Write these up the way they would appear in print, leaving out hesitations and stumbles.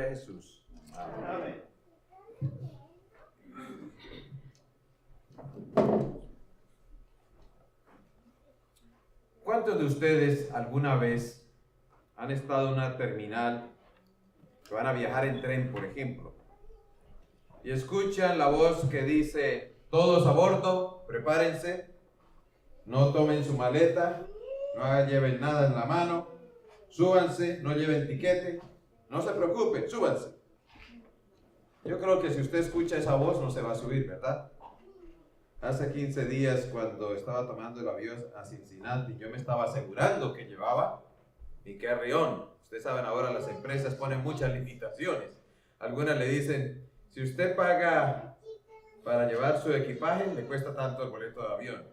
Jesús. Amén. ¿Cuántos de ustedes alguna vez han estado en una terminal que van a viajar en tren, por ejemplo, y escuchan la voz que dice: todos a bordo, prepárense, no tomen su maleta, no lleven nada en la mano, súbanse, no lleven tiquete, no se preocupen, súbanse? Yo creo que si usted escucha esa voz no se va a subir, ¿verdad? Hace 15 días, cuando estaba tomando el avión a Cincinnati, yo me estaba asegurando que llevaba mi carry-on. Ustedes saben, ahora las empresas ponen muchas limitaciones. Algunas le dicen: si usted paga para llevar su equipaje, le cuesta tanto el boleto de avión.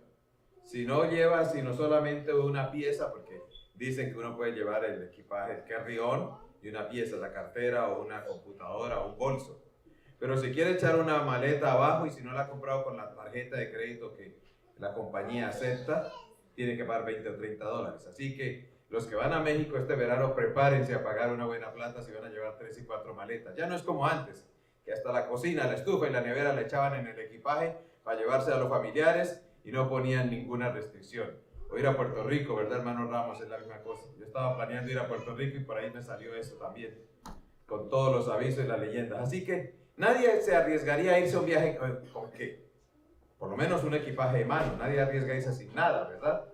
Si no lleva sino solamente una pieza, porque dicen que uno puede llevar el equipaje, el carry-on, y una pieza, la cartera o una computadora o un bolso. Pero si quiere echar una maleta abajo y si no la ha comprado con la tarjeta de crédito que la compañía acepta, tiene que pagar 20 o 30 dólares. Así que los que van a México este verano, prepárense a pagar una buena plata si van a llevar 3 y 4 maletas. Ya no es como antes, que hasta la cocina, la estufa y la nevera le echaban en el equipaje para llevarse a los familiares y no ponían ninguna restricción. O ir a Puerto Rico, ¿verdad, hermano Ramos? Es la misma cosa. Yo estaba planeando ir a Puerto Rico y por ahí me salió eso también, con todos los avisos y las leyendas. Así que nadie se arriesgaría a irse a un viaje con qué, por lo menos un equipaje de mano. Nadie arriesga a irse sin nada, ¿verdad?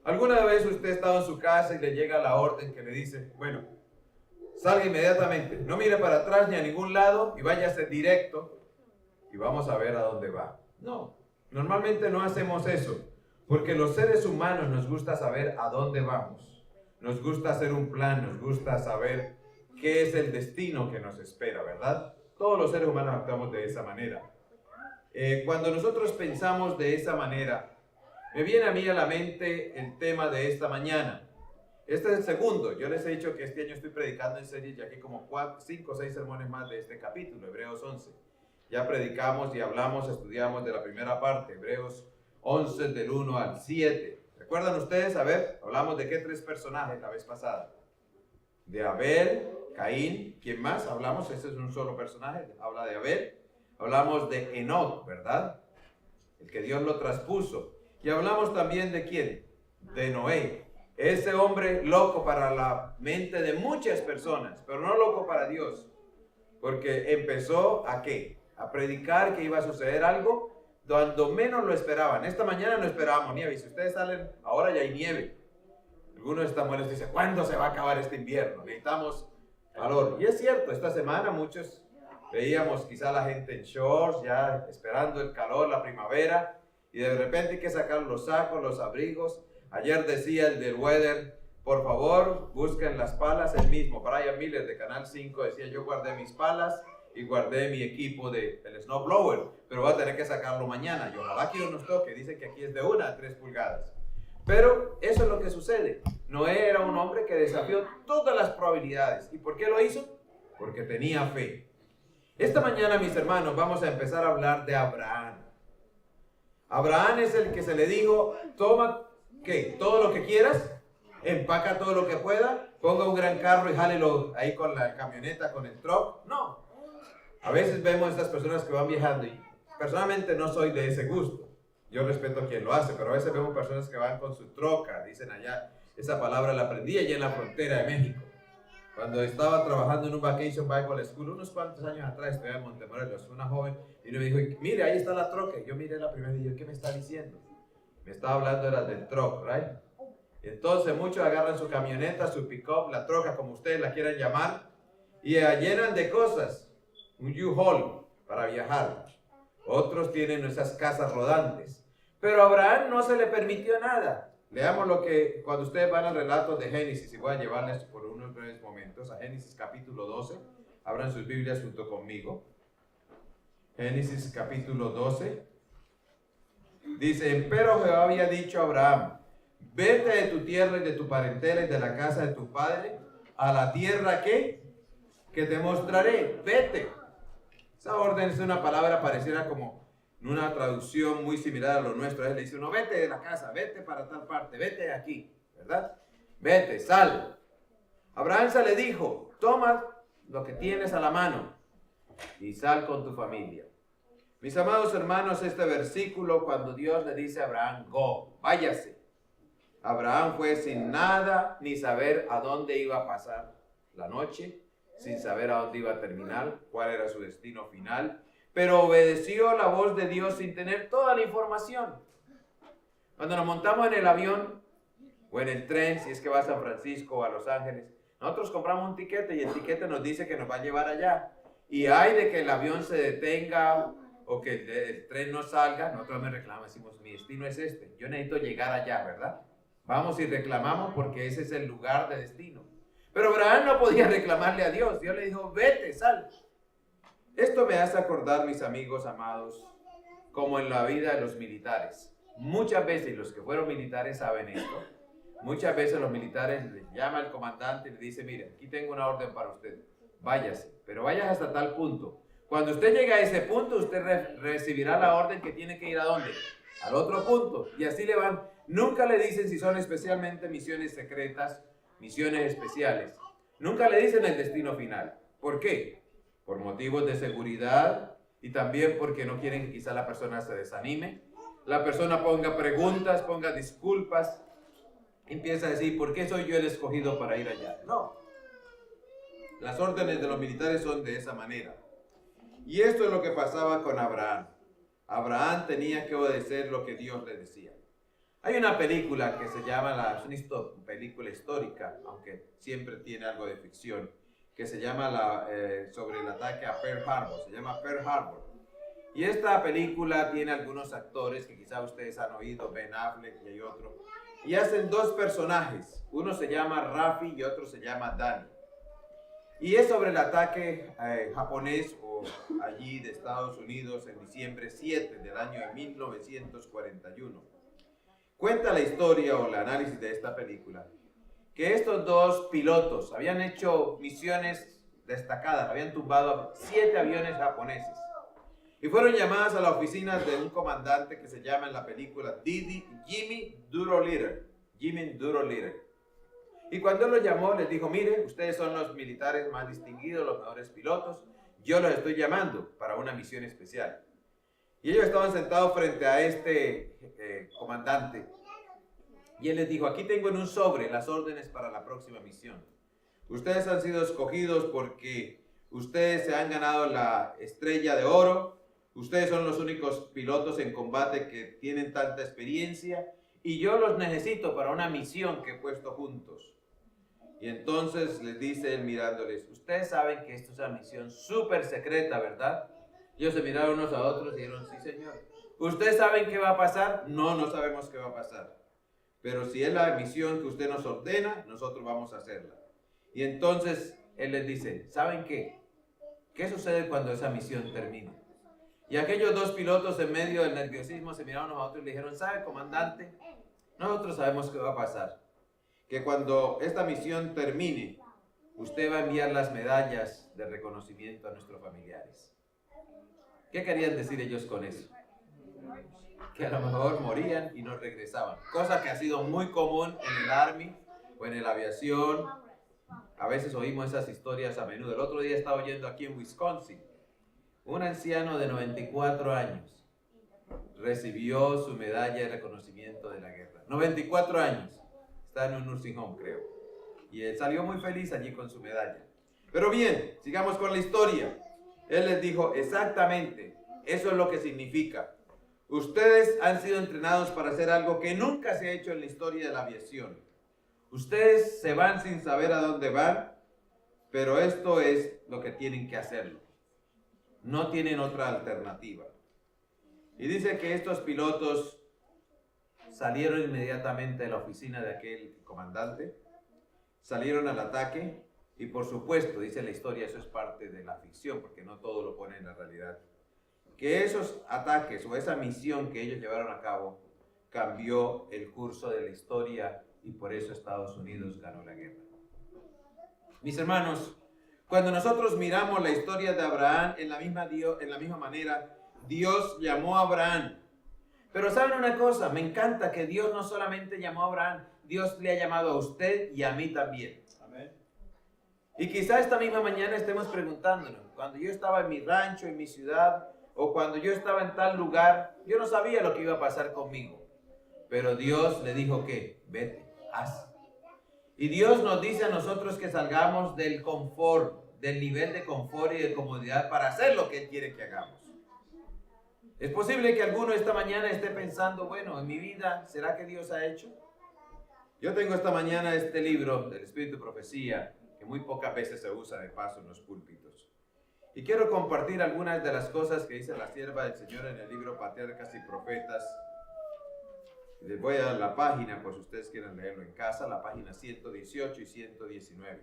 ¿Alguna vez usted ha estado en su casa y le llega la orden que le dice: bueno, salga inmediatamente, no mire para atrás ni a ningún lado y váyase directo y vamos a ver a dónde va? No, normalmente no hacemos eso, porque los seres humanos nos gusta saber a dónde vamos. Nos gusta hacer un plan, nos gusta saber qué es el destino que nos espera, ¿verdad? Todos los seres humanos actuamos de esa manera. Cuando nosotros pensamos de esa manera, me viene a mí a la mente el tema de esta mañana. Este es el segundo. Yo les he dicho que este año estoy predicando en serie, ya que como 5 o 6 sermones más de este capítulo, Hebreos 11. Ya predicamos y hablamos, estudiamos de la primera parte, Hebreos 11 del 1 al 7. ¿Recuerdan ustedes? A ver, hablamos de qué 3 personajes la vez pasada. De Abel, Caín, ¿quién más? Hablamos, ese es un solo personaje, habla de Abel. Hablamos de Enoc, ¿verdad? El que Dios lo traspuso. Y hablamos también de ¿quién? De Noé. Ese hombre loco para la mente de muchas personas, pero no loco para Dios. Porque empezó ¿a qué? A predicar que iba a suceder algo cuando menos lo esperaban. Esta mañana no esperábamos nieve. Y si ustedes salen, ahora ya hay nieve. Algunos de estas mujeres dicen: ¿cuándo se va a acabar este invierno? Necesitamos calor. Y es cierto, esta semana muchos veíamos quizá la gente en shorts, ya esperando el calor, la primavera. Y de repente hay que sacar los sacos, los abrigos. Ayer decía el del weather: por favor, busquen las palas. El mismo Brian Miller de Canal 5 decía: yo guardé mis palas y guardé mi equipo del snowblower, pero voy a tener que sacarlo mañana. Y ojalá que no nos toque. Dicen que aquí es de 1 a 3 pulgadas. Pero eso es lo que sucede. Noé era un hombre que desafió todas las probabilidades. ¿Y por qué lo hizo? Porque tenía fe. Esta mañana, mis hermanos, vamos a empezar a hablar de Abraham. Abraham es el que se le dijo: toma, ¿qué? Todo lo que quieras, empaca todo lo que pueda, ponga un gran carro y jálelo ahí con la camioneta, con el truck. No. A veces vemos estas personas que van viajando y personalmente no soy de ese gusto. Yo respeto a quien lo hace, pero a veces vemos personas que van con su troca, dicen allá. Esa palabra la aprendí allá en la frontera de México. Cuando estaba trabajando en un Vacation Bible School, unos cuantos años atrás, estoy en Montemorelos, una joven, y me dijo: mire, ahí está la troca. Yo miré la primera y dije: ¿qué me está diciendo? Me estaba hablando era del truck, ¿right? Entonces muchos agarran su camioneta, su pick-up, la troca, como ustedes la quieran llamar, y la llenan de cosas, un U-Haul para viajar. Otros tienen esas casas rodantes. Pero a Abraham no se le permitió nada. Leamos lo que, cuando ustedes van al relato de Génesis, y voy a llevarles por unos breves momentos a Génesis capítulo 12. Abran sus Biblias junto conmigo. Génesis capítulo 12. Dice: empero Jehová había dicho a Abraham: vete de tu tierra y de tu parentela y de la casa de tu padre a la tierra que te mostraré. Vete. Esa orden es una palabra pareciera como una traducción muy similar a lo nuestro. Él le dice: no, vete de la casa, vete para tal parte, vete de aquí, ¿verdad? Vete, sal. Abraham se le dijo: toma lo que tienes a la mano y sal con tu familia. Mis amados hermanos, este versículo, cuando Dios le dice a Abraham, go, váyase. Abraham fue sin nada, ni saber a dónde iba a pasar la noche, sin saber a dónde iba a terminar, cuál era su destino final, pero obedeció la voz de Dios sin tener toda la información. Cuando nos montamos en el avión o en el tren, si es que va a San Francisco o a Los Ángeles, nosotros compramos un tiquete y el tiquete nos dice que nos va a llevar allá. Y hay de que el avión se detenga o que el tren no salga, nosotros me reclamamos, decimos, mi destino es este, yo necesito llegar allá, ¿verdad? Vamos y reclamamos porque ese es el lugar de destino. Pero Abraham no podía reclamarle a Dios. Dios le dijo, vete, sal. Esto me hace acordar, mis amigos amados, como en la vida de los militares. Muchas veces, los que fueron militares saben esto, muchas veces los militares le llama al comandante y le dice, mire, aquí tengo una orden para usted, váyase, pero vayas hasta tal punto. Cuando usted llegue a ese punto, usted recibirá la orden que tiene que ir ¿a dónde? Al otro punto. Y así le van. Nunca le dicen si son especialmente misiones secretas, misiones especiales. Nunca le dicen el destino final. ¿Por qué? Por motivos de seguridad y también porque no quieren que quizá la persona se desanime. La persona ponga preguntas, ponga disculpas. Empieza a decir, ¿por qué soy yo el escogido para ir allá? No. Las órdenes de los militares son de esa manera. Y esto es lo que pasaba con Abraham. Abraham tenía que obedecer lo que Dios le decía. Hay una película que se llama, es una película histórica, aunque siempre tiene algo de ficción, que se llama sobre el ataque a Pearl Harbor, se llama Pearl Harbor. Y esta película tiene algunos actores que quizá ustedes han oído, Ben Affleck y hay otro, y hacen dos personajes, uno se llama Rafi y otro se llama Danny. Y es sobre el ataque japonés o allí de Estados Unidos en diciembre 7 del año de 1941. Cuenta la historia o el análisis de esta película que estos dos pilotos habían hecho misiones destacadas, habían tumbado 7 aviones japoneses y fueron llamadas a la oficina de un comandante que se llama en la película Jimmy Doolittle. Jimmy Doolittle. Y cuando él los llamó, les dijo, mire, ustedes son los militares más distinguidos, los mejores pilotos, yo los estoy llamando para una misión especial. Y ellos estaban sentados frente a este comandante. Y él les dijo, aquí tengo en un sobre las órdenes para la próxima misión. Ustedes han sido escogidos porque ustedes se han ganado la estrella de oro. Ustedes son los únicos pilotos en combate que tienen tanta experiencia. Y yo los necesito para una misión que he puesto juntos. Y entonces les dice él mirándoles, ustedes saben que esto es una misión súper secreta, ¿verdad? Ellos se miraron unos a otros y dijeron, sí señor. ¿Ustedes saben qué va a pasar? No, no sabemos qué va a pasar. Pero si es la misión que usted nos ordena, nosotros vamos a hacerla. Y entonces él les dice, ¿saben qué? ¿Qué sucede cuando esa misión termina? Y aquellos dos pilotos en medio del nerviosismo se miraron unos a otros y le dijeron, ¿sabe, comandante? Nosotros sabemos qué va a pasar. Que cuando esta misión termine, usted va a enviar las medallas de reconocimiento a nuestros familiares. ¿Qué querían decir ellos con eso? Que a lo mejor morían y no regresaban. Cosa que ha sido muy común en el Army o en la aviación. A veces oímos esas historias a menudo. El otro día estaba oyendo aquí en Wisconsin. Un anciano de 94 años recibió su medalla de reconocimiento de la guerra. 94 años. Está en un nursing home, creo. Y él salió muy feliz allí con su medalla. Pero bien, sigamos con la historia. Él les dijo, exactamente, eso es lo que significa. Ustedes han sido entrenados para hacer algo que nunca se ha hecho en la historia de la aviación. Ustedes se van sin saber a dónde van, pero esto es lo que tienen que hacerlo. No tienen otra alternativa. Y dice que estos pilotos salieron inmediatamente de la oficina de aquel comandante, salieron al ataque y por supuesto, dice la historia, eso es parte de la ficción porque no todo lo pone en la realidad, que esos ataques o esa misión que ellos llevaron a cabo cambió el curso de la historia y por eso Estados Unidos ganó la guerra. Mis hermanos, cuando nosotros miramos la historia de Abraham en la misma manera, Dios llamó a Abraham. Pero ¿saben una cosa? Me encanta que Dios no solamente llamó a Abraham, Dios le ha llamado a usted y a mí también. Amén. Y quizá esta misma mañana estemos preguntándonos, cuando yo estaba en mi rancho, en mi ciudad, o cuando yo estaba en tal lugar, yo no sabía lo que iba a pasar conmigo. Pero Dios le dijo que, vete, haz. Y Dios nos dice a nosotros que salgamos del confort, del nivel de confort y de comodidad para hacer lo que Él quiere que hagamos. Es posible que alguno esta mañana esté pensando, bueno, en mi vida, ¿será que Dios ha hecho? Yo tengo esta mañana este libro del Espíritu de Profecía, que muy pocas veces se usa de paso en los púlpitos. Y quiero compartir algunas de las cosas que dice la sierva del Señor en el libro Patriarcas y Profetas. Les voy a dar la página por si ustedes quieren leerlo en casa, la página 118 y 119.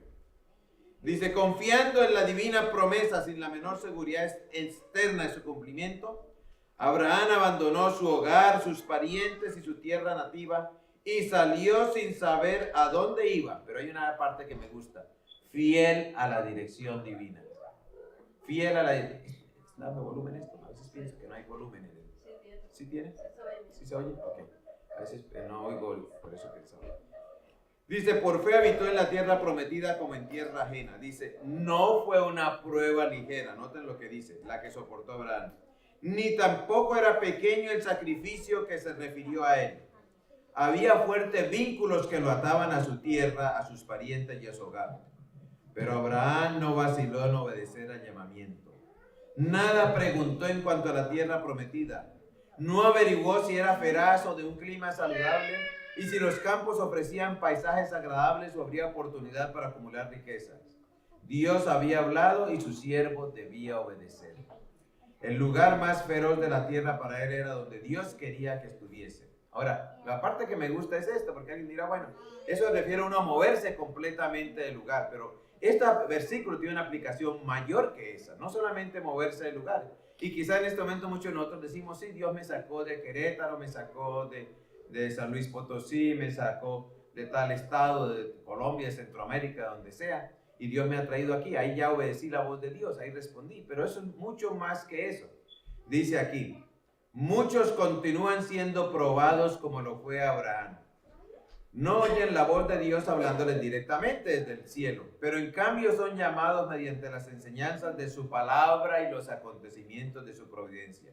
Dice, confiando en la divina promesa sin la menor seguridad externa de su cumplimiento, Abraham abandonó su hogar, sus parientes y su tierra nativa y salió sin saber a dónde iba. Pero hay una parte que me gusta, fiel a la dirección divina. Fiel a la dirección. ¿Está dando volumen esto? A veces pienso que no hay volumen en él. ¿Sí tiene? ¿Sí se oye? Ok. A veces no oigo, por eso que se oye. Dice, por fe habitó en la tierra prometida como en tierra ajena. Dice, no fue una prueba ligera. Noten lo que dice, la que soportó Abraham. Ni tampoco era pequeño el sacrificio que se refirió a él. Había fuertes vínculos que lo ataban a su tierra, a sus parientes y a su hogar. Pero Abraham no vaciló en obedecer al llamamiento. Nada preguntó en cuanto a la tierra prometida. No averiguó si era feraz o de un clima saludable y si los campos ofrecían paisajes agradables o habría oportunidad para acumular riquezas. Dios había hablado y su siervo debía obedecer. El lugar más feroz de la tierra para él era donde Dios quería que estuviese. Ahora, la parte que me gusta es esta, porque alguien dirá, bueno, eso refiere a uno a moverse completamente del lugar, pero este versículo tiene una aplicación mayor que esa, no solamente moverse del lugar. Y quizá en este momento muchos de nosotros decimos, sí, Dios me sacó de Querétaro, me sacó de San Luis Potosí, me sacó de tal estado, de Colombia, de Centroamérica, donde sea, y Dios me ha traído aquí. Ahí ya obedecí la voz de Dios, ahí respondí, pero eso es mucho más que eso. Dice aquí, muchos continúan siendo probados como lo fue Abraham. No oyen la voz de Dios hablándoles directamente desde el cielo, pero en cambio son llamados mediante las enseñanzas de su palabra y los acontecimientos de su providencia.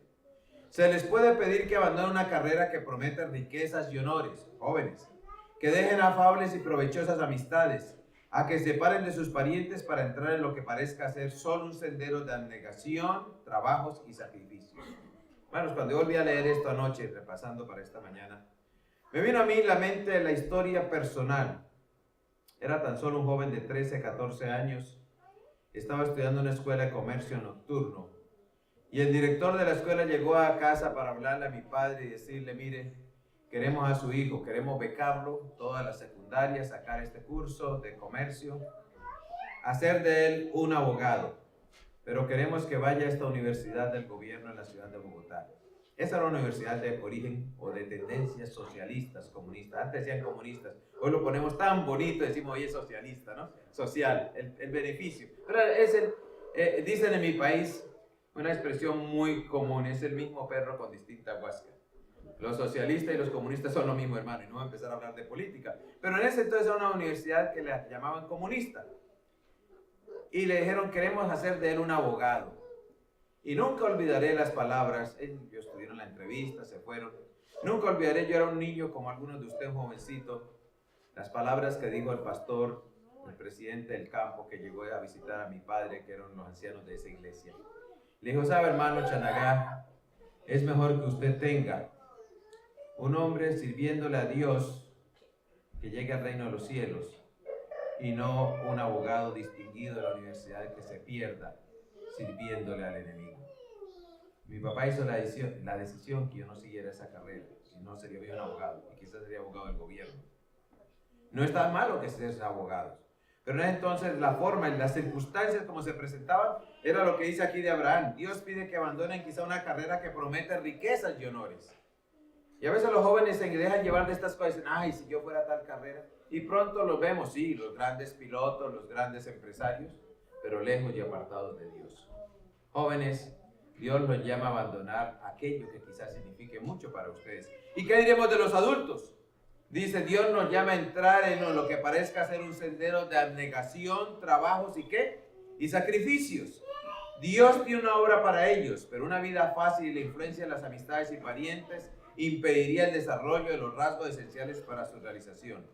Se les puede pedir que abandonen una carrera que promete riquezas y honores, jóvenes, que dejen afables y provechosas amistades, a que se separen de sus parientes para entrar en lo que parezca ser solo un sendero de abnegación, trabajos y sacrificios. Hermanos, cuando yo volví a leer esto anoche, repasando para esta mañana, me vino a mí la mente la historia personal. Era tan solo un joven de 13, 14 años. Estaba estudiando en una escuela de comercio nocturno. Y el director de la escuela llegó a casa para hablarle a mi padre y decirle, mire, queremos a su hijo, queremos becarlo, toda la secundaria, sacar este curso de comercio, hacer de él un abogado. Pero queremos que vaya a esta universidad del gobierno en la ciudad de Bogotá. Esa era una universidad de origen o de tendencias socialistas, comunistas. Antes decían comunistas. Hoy lo ponemos tan bonito, decimos hoy es socialista, ¿no? Social, el beneficio. Pero es dicen en mi país una expresión muy común, es el mismo perro con distinta huasca. Los socialistas y los comunistas son lo mismo, hermano, y no voy a empezar a hablar de política. Pero en ese entonces era una universidad que la llamaban comunista. Y le dijeron, queremos hacer de él un abogado. Y nunca olvidaré las palabras, ellos tuvieron la entrevista, se fueron. Nunca olvidaré, yo era un niño como algunos de ustedes, un jovencito, las palabras que dijo el pastor, el presidente del campo que llegó a visitar a mi padre, que eran los ancianos de esa iglesia. Le dijo, sabe hermano Chanagá, es mejor que usted tenga un hombre sirviéndole a Dios que llegue al reino de los cielos y no un abogado distinguido de la universidad que se pierda sirviéndole al enemigo. Mi papá hizo la decisión que yo no siguiera esa carrera, si no sería hoy un abogado, y quizás sería abogado del gobierno. No está malo que sean abogados, pero en ese entonces la forma y las circunstancias como se presentaban era lo que dice aquí de Abraham. Dios pide que abandonen quizá una carrera que promete riquezas y honores. Y a veces los jóvenes se dejan llevar de estas cosas y dicen, ay, si yo fuera tal carrera. Y pronto los vemos, sí, los grandes pilotos, los grandes empresarios, pero lejos y apartados de Dios. Jóvenes, Dios los llama a abandonar aquello que quizás signifique mucho para ustedes. ¿Y qué diremos de los adultos? Dice, Dios nos llama a entrar en lo que parezca ser un sendero de abnegación, trabajos y ¿qué? Y sacrificios. Dios tiene una obra para ellos, pero una vida fácil y la influencia de las amistades y parientes impediría el desarrollo de los rasgos esenciales para su realización.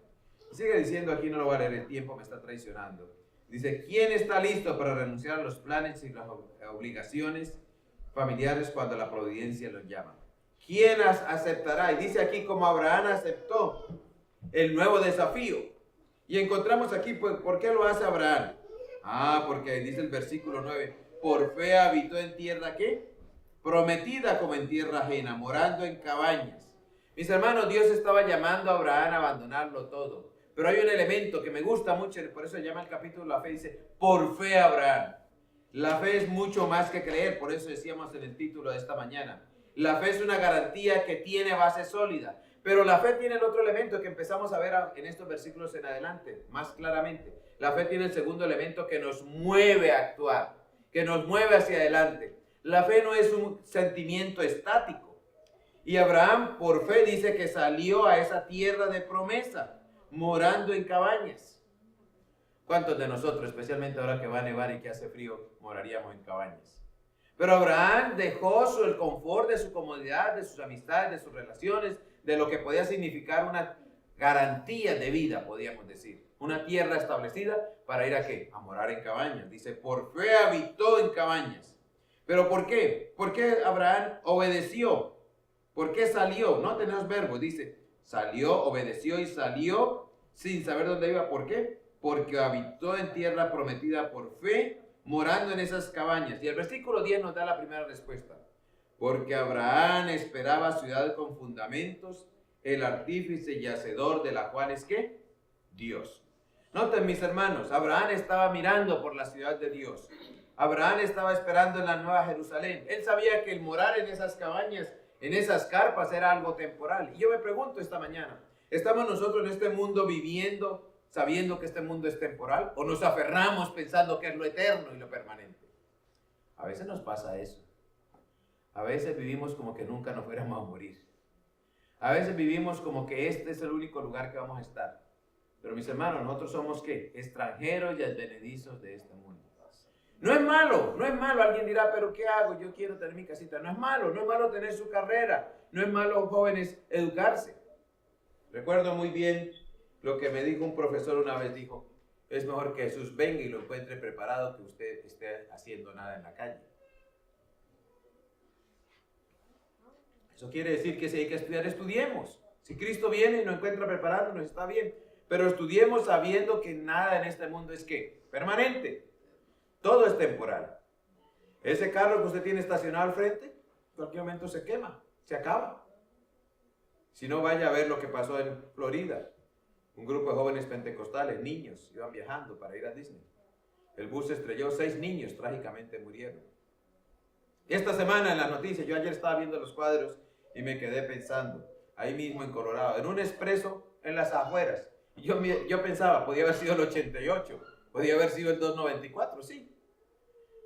Sigue diciendo aquí, no lo voy a leer, el tiempo me está traicionando. Dice, ¿quién está listo para renunciar a los planes y las obligaciones familiares cuando la providencia los llama? ¿Quién aceptará? Y dice aquí como Abraham aceptó el nuevo desafío. Y encontramos aquí, pues, ¿por qué lo hace Abraham? Porque dice el versículo 9, por fe habitó en tierra, ¿qué? Prometida como en tierra ajena, morando en cabañas. Mis hermanos, Dios estaba llamando a Abraham a abandonarlo todo. Pero hay un elemento que me gusta mucho, por eso se llama el capítulo La Fe, dice, por fe Abraham. La fe es mucho más que creer, por eso decíamos en el título de esta mañana. La fe es una garantía que tiene base sólida. Pero la fe tiene el otro elemento que empezamos a ver en estos versículos en adelante, más claramente. La fe tiene el segundo elemento que nos mueve a actuar, que nos mueve hacia adelante. La fe no es un sentimiento estático. Y Abraham, por fe, dice que salió a esa tierra de promesa, morando en cabañas. ¿Cuántos de nosotros, especialmente ahora que va a nevar y que hace frío, moraríamos en cabañas? Pero Abraham dejó el confort de su comodidad, de sus amistades, de sus relaciones, de lo que podía significar una garantía de vida, podríamos decir. Una tierra establecida para ir a ¿qué? A morar en cabañas. Dice, por fe habitó en cabañas. ¿Pero por qué? ¿Por qué Abraham obedeció? ¿Por qué salió? No tenemos verbos. Dice, salió, obedeció y salió sin saber dónde iba. ¿Por qué? Porque habitó en tierra prometida por fe, morando en esas cabañas. Y el versículo 10 nos da la primera respuesta. Porque Abraham esperaba ciudad con fundamentos, el artífice y hacedor de la cual es ¿qué? Dios. Noten, mis hermanos, Abraham estaba mirando por la ciudad de Dios. Abraham estaba esperando en la Nueva Jerusalén. Él sabía que el morar en esas cabañas, en esas carpas, era algo temporal. Y yo me pregunto esta mañana, ¿estamos nosotros en este mundo viviendo sabiendo que este mundo es temporal? ¿O nos aferramos pensando que es lo eterno y lo permanente? A veces nos pasa eso. A veces vivimos como que nunca nos fuéramos a morir. A veces vivimos como que este es el único lugar que vamos a estar. Pero mis hermanos, nosotros somos ¿qué? Extranjeros y advenedizos de este mundo. No es malo, no es malo. Alguien dirá, pero ¿qué hago? Yo quiero tener mi casita. No es malo tener su carrera. No es malo, jóvenes, educarse. Recuerdo muy bien lo que me dijo un profesor una vez. Dijo, es mejor que Jesús venga y lo encuentre preparado que usted esté haciendo nada en la calle. Eso quiere decir que si hay que estudiar, estudiemos. Si Cristo viene y nos encuentra preparados, nos está bien. Pero estudiemos sabiendo que nada en este mundo es ¿qué? Permanente. Todo es temporal. Ese carro que usted tiene estacionado al frente, en cualquier momento se quema, se acaba. Si no, vaya a ver lo que pasó en Florida. Un grupo de jóvenes pentecostales, niños, iban viajando para ir a Disney. El bus se estrelló, 6 niños trágicamente murieron. Esta semana en las noticias, yo ayer estaba viendo los cuadros y me quedé pensando, ahí mismo en Colorado, en un expreso en las afueras. Y yo pensaba, podía haber sido el 88, podía haber sido el 294, sí.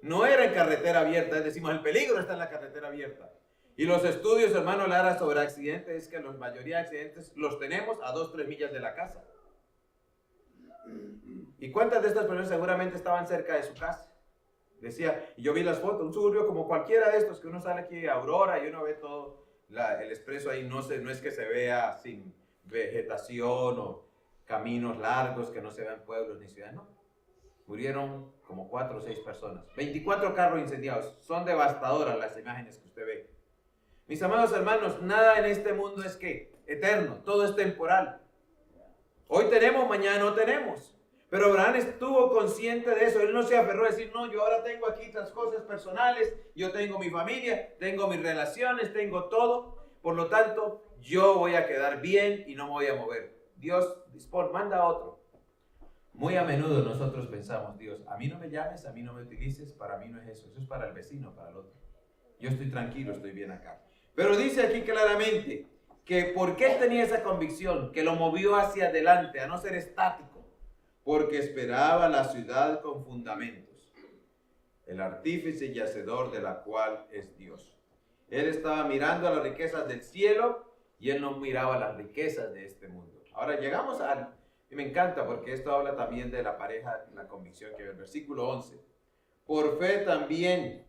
No era en carretera abierta, decimos, el peligro está en la carretera abierta. Y los estudios, hermano Lara, sobre accidentes, es que la mayoría de accidentes los tenemos a 2-3 millas de la casa. ¿Y cuántas de estas personas seguramente estaban cerca de su casa? Decía, y yo vi las fotos, un suburbio como cualquiera de estos, que uno sale aquí a Aurora y uno ve todo el expreso ahí, no es que se vea sin vegetación o caminos largos, que no se vean pueblos ni ciudades, no. Murieron como 4 o 6 personas, 24 carros incendiados, son devastadoras las imágenes que usted ve. Mis amados hermanos, nada en este mundo es ¿qué? Eterno, todo es temporal. Hoy tenemos, mañana no tenemos. Pero Abraham estuvo consciente de eso. Él no se aferró a decir, no, yo ahora tengo aquí estas cosas personales, yo tengo mi familia, tengo mis relaciones, tengo todo. Por lo tanto, yo voy a quedar bien y no me voy a mover. Dios manda a otro. Muy a menudo nosotros pensamos, Dios, a mí no me llames, a mí no me utilices, para mí no es eso. Eso es para el vecino, para el otro. Yo estoy tranquilo, estoy bien acá. Pero dice aquí claramente que ¿por qué tenía esa convicción? Que lo movió hacia adelante, a no ser estático. Porque esperaba la ciudad con fundamentos, el artífice y hacedor de la cual es Dios. Él estaba mirando a las riquezas del cielo y él no miraba las riquezas de este mundo. Ahora llegamos al, y me encanta porque esto habla también de la pareja, la convicción, que el versículo 11. Por fe también,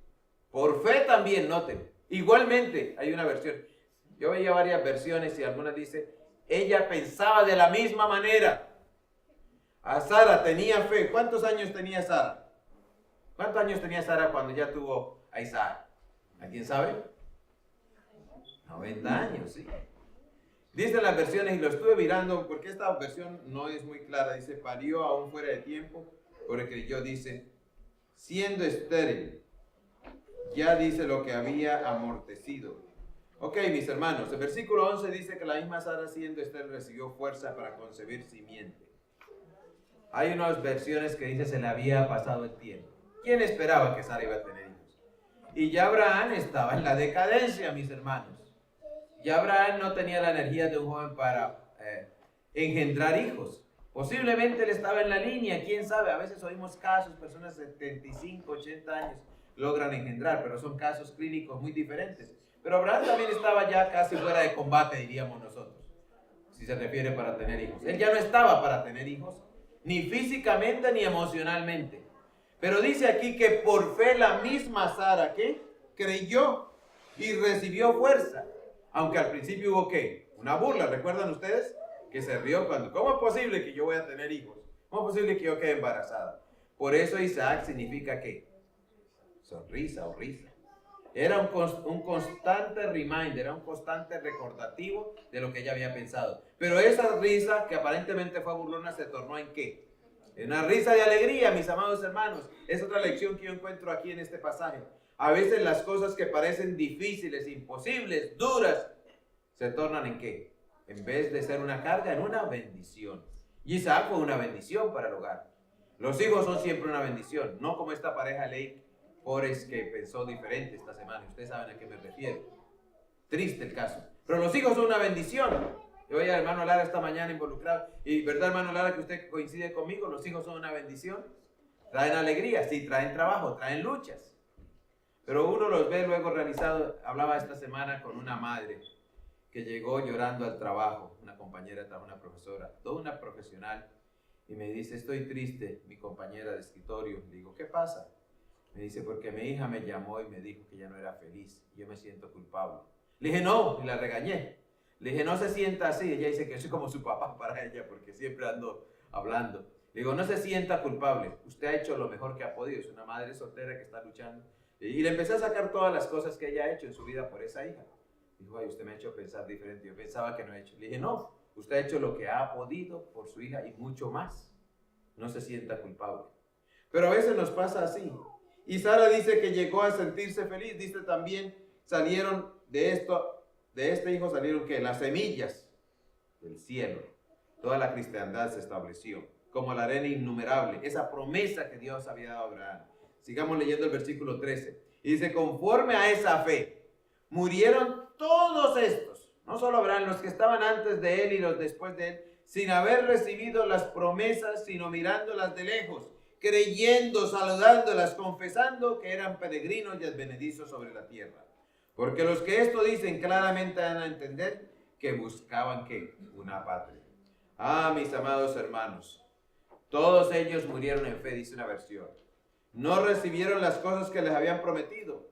noten. Igualmente, hay una versión. Yo veía varias versiones y algunas dice, ella pensaba de la misma manera. A Sara tenía fe. ¿Cuántos años tenía Sara? ¿Cuántos años tenía Sara cuando ya tuvo a Isaac? ¿Alguien sabe? 90 años, sí. Dicen las versiones, y lo estuve mirando porque esta versión no es muy clara. Dice, parió aún fuera de tiempo, porque yo dice, siendo estéril, ya dice lo que había amortecido. Ok, mis hermanos, el versículo 11 dice que la misma Sara, siendo estéril, recibió fuerza para concebir simiente. Hay unas versiones que dice se le había pasado el tiempo. ¿Quién esperaba que Sara iba a tener hijos? Y ya Abraham estaba en la decadencia, mis hermanos. Ya Abraham no tenía la energía de un joven para engendrar hijos. Posiblemente él estaba en la línea, quién sabe. A veces oímos casos, personas de 75, 80 años logran engendrar, pero son casos clínicos muy diferentes. Pero Abraham también estaba ya casi fuera de combate, diríamos nosotros, si se refiere para tener hijos. Él ya no estaba para tener hijos, ni físicamente ni emocionalmente. Pero dice aquí que por fe la misma Sara, ¿qué? Creyó y recibió fuerza. Aunque al principio hubo, ¿qué? Una burla, ¿recuerdan ustedes? Que se rió cuando, ¿cómo es posible que yo voy a tener hijos? ¿Cómo es posible que yo quede embarazada? Por eso Isaac significa, ¿qué? Sonrisa o risa. Era un constante reminder, era un constante recordativo de lo que ella había pensado. Pero esa risa, que aparentemente fue burlona, se tornó en ¿qué? En una risa de alegría, mis amados hermanos. Es otra lección que yo encuentro aquí en este pasaje. A veces las cosas que parecen difíciles, imposibles, duras, se tornan en ¿qué? En vez de ser una carga, en una bendición. Y Isaac fue una bendición para el hogar. Los hijos son siempre una bendición, no como esta pareja Lake Forrest que pensó diferente esta semana. Ustedes saben a qué me refiero. Triste el caso. Pero los hijos son una bendición. Yo veía al hermano Lara esta mañana involucrado. Y verdad, hermano Lara, que usted coincide conmigo, los hijos son una bendición. Traen alegría, sí, traen trabajo, traen luchas. Pero uno los ve luego realizado. Hablaba esta semana con una madre que llegó llorando al trabajo, una compañera de trabajo, una profesora, toda una profesional, y me dice, estoy triste, mi compañera de escritorio. Le digo, ¿qué pasa? Me dice, porque mi hija me llamó y me dijo que ya no era feliz, y yo me siento culpable. Le dije, no, y la regañé. Le dije, no se sienta así. Ella dice que soy como su papá para ella, porque siempre ando hablando. Le digo, no se sienta culpable, usted ha hecho lo mejor que ha podido, es una madre soltera que está luchando. Y le empecé a sacar todas las cosas que ella ha hecho en su vida por esa hija. Dijo, ay, usted me ha hecho pensar diferente, yo pensaba que no he hecho. Le dije, no, usted ha hecho lo que ha podido por su hija y mucho más. No se sienta culpable. Pero a veces nos pasa así. Y Sara dice que llegó a sentirse feliz. Dice también, salieron de este hijo salieron que las semillas del cielo. Toda la cristiandad se estableció como la arena innumerable. Esa promesa que Dios había dado a Abraham. Sigamos leyendo el versículo 13. Y dice, conforme a esa fe, murieron todos estos, no solo Abraham, los que estaban antes de él y los después de él, sin haber recibido las promesas, sino mirándolas de lejos, creyendo, saludándolas, confesando que eran peregrinos y advenedizos sobre la tierra. Porque los que esto dicen claramente dan a entender que buscaban ¿qué? Una patria. Ah, mis amados hermanos, todos ellos murieron en fe, dice una versión. No recibieron las cosas que les habían prometido,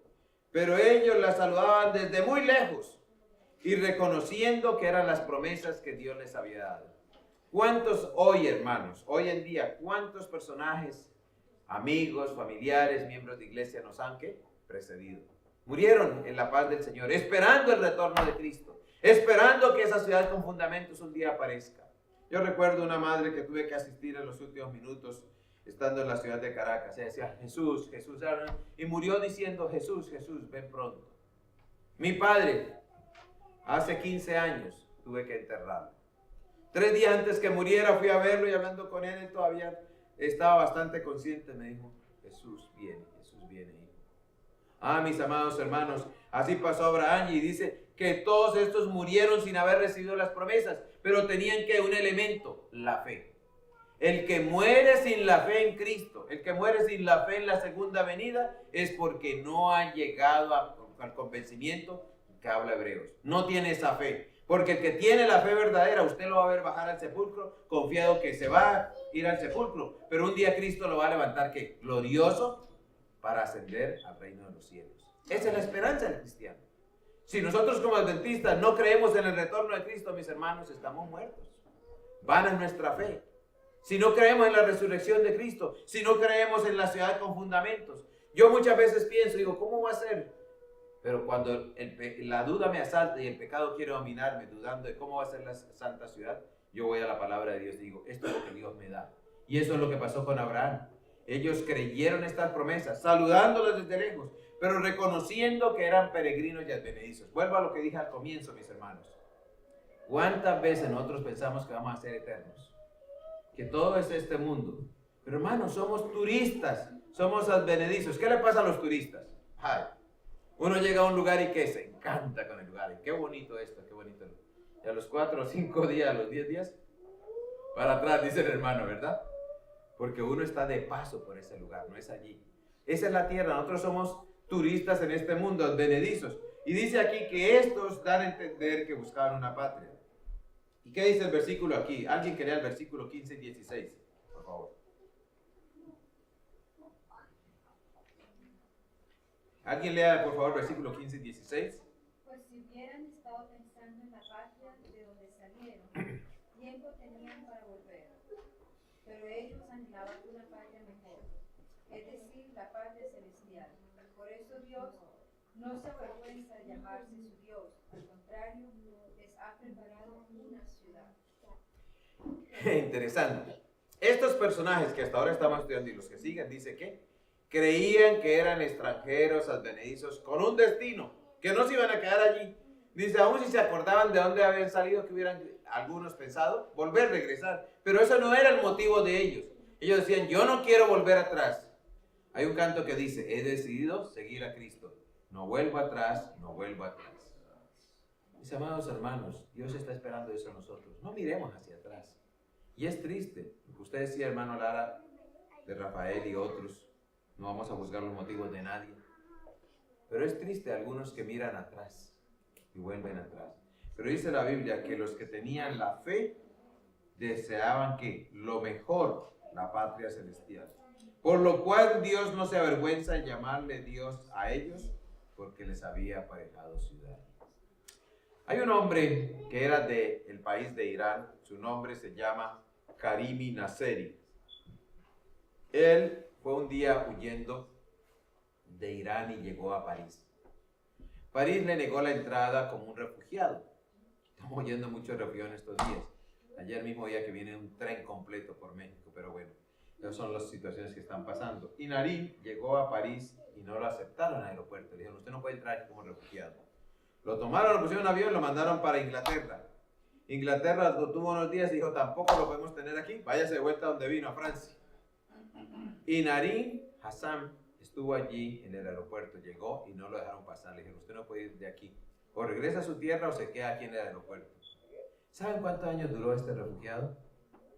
pero ellos las saludaban desde muy lejos y reconociendo que eran las promesas que Dios les había dado. ¿Cuántos hoy, hermanos, hoy en día, cuántos personajes, amigos, familiares, miembros de iglesia nos han precedido? Murieron en la paz del Señor, esperando el retorno de Cristo, esperando que esa ciudad con fundamentos un día aparezca. Yo recuerdo una madre que tuve que asistir en los últimos minutos, estando en la ciudad de Caracas. Ella decía, Jesús, Jesús, y murió diciendo, Jesús, Jesús, ven pronto. Mi padre, hace 15 años, tuve que enterrarlo. 3 días antes que muriera fui a verlo y hablando con él todavía estaba bastante consciente. Me dijo, Jesús viene, hijo. Ah, mis amados hermanos, así pasó Abraham y dice que todos estos murieron sin haber recibido las promesas, pero tenían que un elemento, la fe. El que muere sin la fe en Cristo, el que muere sin la fe en la segunda venida, es porque no ha llegado al convencimiento que habla Hebreos. No tiene esa fe. Porque el que tiene la fe verdadera, usted lo va a ver bajar al sepulcro, confiado que se va a ir al sepulcro. Pero un día Cristo lo va a levantar, ¿qué? Glorioso, para ascender al reino de los cielos. Esa es la esperanza del cristiano. Si nosotros como adventistas no creemos en el retorno de Cristo, mis hermanos, estamos muertos. Vana es nuestra fe. Si no creemos en la resurrección de Cristo, si no creemos en la ciudad con fundamentos. Yo muchas veces pienso, digo, ¿cómo va a ser? Pero cuando la duda me asalta y el pecado quiere dominarme, dudando de cómo va a ser la santa ciudad, yo voy a la palabra de Dios y digo, esto es lo que Dios me da. Y eso es lo que pasó con Abraham. Ellos creyeron estas promesas, saludándolas desde lejos, pero reconociendo que eran peregrinos y advenedizos. Vuelvo a lo que dije al comienzo, mis hermanos. ¿Cuántas veces nosotros pensamos que vamos a ser eternos? Que todo es este mundo. Pero hermanos, somos turistas, somos advenedizos. ¿Qué le pasa a los turistas? Ay, uno llega a un lugar y que se encanta con el lugar. Y qué bonito esto, qué bonito. Y a los 4 o 5 días, a los 10 días, para atrás, dice el hermano, ¿verdad? Porque uno está de paso por ese lugar, no es allí. Esa es la tierra, nosotros somos turistas en este mundo, advenedizos. Y dice aquí que estos dan a entender que buscaban una patria. ¿Y qué dice el versículo aquí? Alguien que lea el versículo 15 y 16, por favor. ¿Alguien lea, por favor, versículo 15 y 16? Pues si hubieran estado pensando en la patria de donde salieron, tiempo tenían para volver. Pero ellos anhelaban una patria mejor, es decir, la patria celestial. Por eso Dios no se avergüenza de llamarse su Dios, al contrario, les ha preparado una ciudad. Interesante. Estos personajes que hasta ahora estamos estudiando y los que siguen, dice que creían que eran extranjeros, advenedizos, con un destino, que no se iban a quedar allí. Dice, aún si se acordaban de dónde habían salido, que hubieran algunos pensado, volver, regresar. Pero eso no era el motivo de ellos. Ellos decían, yo no quiero volver atrás. Hay un canto que dice, he decidido seguir a Cristo. No vuelvo atrás, no vuelvo atrás. Mis amados hermanos, Dios está esperando eso a nosotros. No miremos hacia atrás. Y es triste. Usted decía, hermano Lara, de Rafael y otros, no vamos a juzgar los motivos de nadie. Pero es triste algunos que miran atrás y vuelven atrás. Pero dice la Biblia que los que tenían la fe deseaban que lo mejor, la patria celestial. Por lo cual Dios no se avergüenza en llamarle Dios a ellos, porque les había aparejado ciudad. Hay un hombre que era del país de Irán, su nombre se llama Karimi Nasseri. Él fue un día huyendo de Irán y llegó a París. París le negó la entrada como un refugiado. Estamos oyendo muchos refugiados estos días. Ayer mismo día que viene un tren completo por México, pero bueno, esas son las situaciones que están pasando. Y Narim llegó a París y no lo aceptaron en el aeropuerto. Le dijeron, usted no puede entrar aquí como refugiado. Lo tomaron, lo pusieron en un avión y lo mandaron para Inglaterra. Inglaterra lo tuvo unos días y dijo, tampoco lo podemos tener aquí, váyase de vuelta donde vino, a Francia. Y Narim Hassan estuvo allí en el aeropuerto, llegó y no lo dejaron pasar. Le dijeron, usted no puede ir de aquí. O regresa a su tierra o se queda aquí en el aeropuerto. ¿Saben cuántos años duró este refugiado?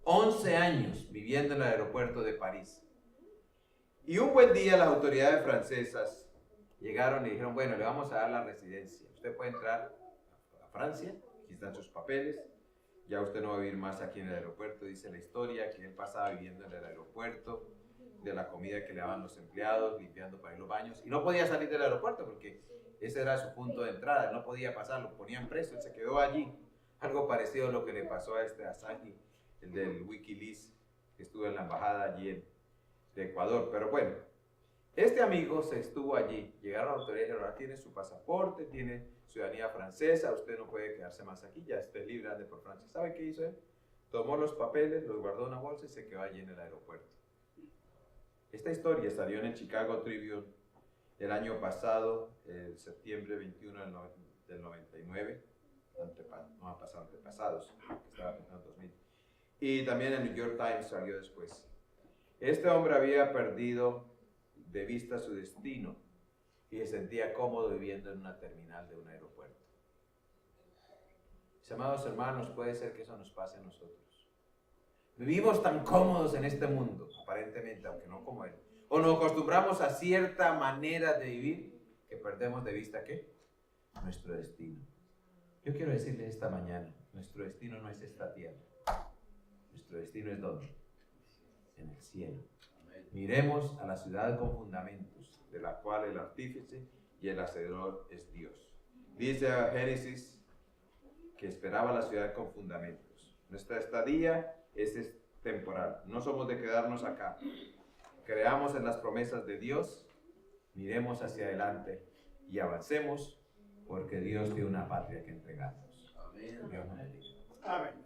11 años viviendo en el aeropuerto de París. Y un buen día las autoridades francesas llegaron y dijeron, bueno, le vamos a dar la residencia. Usted puede entrar a Francia, aquí están sus papeles, ya usted no va a vivir más aquí en el aeropuerto. Dice la historia que él pasaba viviendo en el aeropuerto, de la comida que le daban los empleados, limpiando para ir los baños, y no podía salir del aeropuerto porque ese era su punto de entrada, no podía pasar, lo ponían preso, él se quedó allí. Algo parecido a lo que le pasó a este Assange, el del Wikileaks, que estuvo en la embajada allí de Ecuador. Pero bueno, este amigo se estuvo allí, llegaron a la autoridad y dijeron, ahora tiene su pasaporte, tiene ciudadanía francesa, usted no puede quedarse más aquí, ya esté libre, ande por Francia. ¿Sabe qué hizo él? Tomó los papeles, los guardó en una bolsa y se quedó allí en el aeropuerto. Esta historia salió en el Chicago Tribune el año pasado, el septiembre 21 del 99, no ha pasado antepasados, estaba en el 2000. Y también el New York Times salió después. Este hombre había perdido de vista su destino y se sentía cómodo viviendo en una terminal de un aeropuerto. Mis amados hermanos, puede ser que eso nos pase a nosotros. Vivimos tan cómodos en este mundo, aparentemente, aunque no como él. O nos acostumbramos a cierta manera de vivir que perdemos de vista, ¿qué? Nuestro destino. Yo quiero decirle esta mañana, nuestro destino no es esta tierra. Nuestro destino es ¿dónde? En el cielo. Miremos a la ciudad con fundamentos, de la cual el artífice y el hacedor es Dios. Dice a Génesis que esperaba la ciudad con fundamentos. Nuestra estadía es temporal, no somos de quedarnos acá. Creamos en las promesas de Dios, miremos hacia adelante y avancemos, porque Dios tiene una patria que entregarnos. Amén. Dios nos bendiga. Amén.